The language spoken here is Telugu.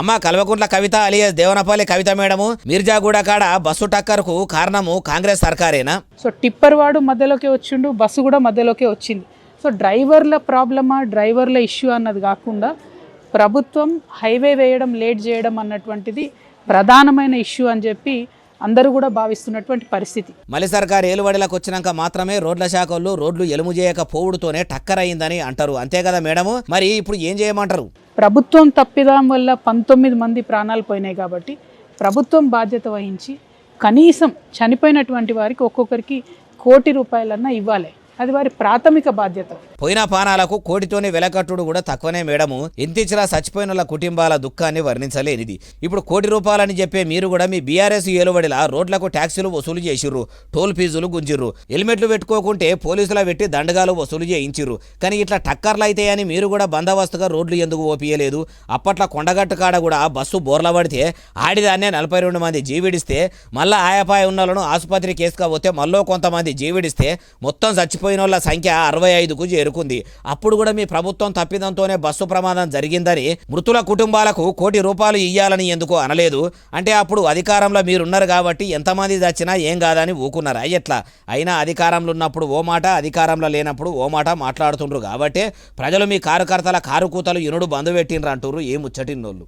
అమ్మ కల్వకుంట్ల కవిత అలియాస్ దేవనపల్లి కవిత మేడము మిర్జాగూడ కాడ బస్సు టక్కర్కు కారణము కాంగ్రెస్ సర్కారేనా? సో టిప్పర్ వాడు మధ్యలోకి వచ్చిండు, బస్సు కూడా మధ్యలోకి వచ్చింది. సో డ్రైవర్ల ప్రాబ్లమా, డ్రైవర్ల ఇష్యూ అన్నది కాకుండా ప్రభుత్వం హైవే వేయడం లేట్ చేయడం అన్నటువంటిది ప్రధానమైన ఇష్యూ అని చెప్పి అందరూ కూడా భావిస్తున్నటువంటి పరిస్థితి. మళ్ళీ సర్కారు ఏలుబడిలకు వచ్చినాక మాత్రమే రోడ్ల శాఖలు రోడ్లు ఎలుము చేయక పోవుడుతోనే టక్కర్ అయిందని అంటారు, అంతే కదా మేడము? మరి ఇప్పుడు ఏం చేయమంటారు? ప్రభుత్వం తప్పిదం వల్ల 19 మంది ప్రాణాలు పోయినాయి కాబట్టి ప్రభుత్వం బాధ్యత వహించి కనీసం చనిపోయినటువంటి వారికి ఒక్కొక్కరికి ₹1 కోటి ఇవ్వాలి. అది వారి ప్రాథమిక బాధ్యత. పోయిన పానాలకు కోటితోనే వెలకట్టుడు కూడా తక్కువనే మేడము. ఎంతిచ్చినా చచ్చిపోయిన కుటుంబాల దుఃఖాన్ని వర్ణించలేనిది. ఇప్పుడు ₹1 చెప్పే మీరు కూడా మీ బీఆర్ఎస్ ఏలుబడిలా రోడ్లకు ట్యాక్సీలు వసూలు చేసిర్రు, టోల్ ఫీజులు గుంజిర్రు, హెల్మెట్లు పెట్టుకోకుంటే పోలీసుల పెట్టి దండగాలు వసూలు చేయించిర్రు. కానీ ఇట్లా టక్కర్లు అయితాయని మీరు కూడా బందోబస్తుగా రోడ్లు ఎందుకు ఓపియలేదు? అప్పట్లో కొండగట్టు కాడ కూడా బస్సు బోర్ల పడితే ఆడిదాన్నే 42 మంది జీవిడిస్తే, మళ్ళీ ఆయాపాయ ఉన్నోళ్ళను ఆసుపత్రి కేసుగా పోతే మళ్ళీ కొంతమంది జీవిడిస్తే మొత్తం చచ్చిపోయిన వాళ్ళ సంఖ్య 65కు చేరుకుంది. అప్పుడు కూడా మీ ప్రభుత్వం తప్పిదంతోనే బస్సు ప్రమాదం జరిగిందని మృతుల కుటుంబాలకు ₹1 కోటి ఇయ్యాలని ఎందుకు అనలేదు? అంటే అప్పుడు అధికారంలో మీరున్నారు కాబట్టి ఎంతమంది చచ్చినా ఏం కాదని ఊకున్నారా ఎట్లా? అయినా అధికారంలో ఉన్నప్పుడు ఓ మాట, అధికారంలో లేనప్పుడు ఓ మాట మాట్లాడుతుండ్రు కాబట్టి ప్రజలు మీ కార్యకర్తల కారు కూతలు ఇనుడు బంధు పెట్టిండ్రు అంటారు. ఏ ముచ్చటిన్నోళ్ళు.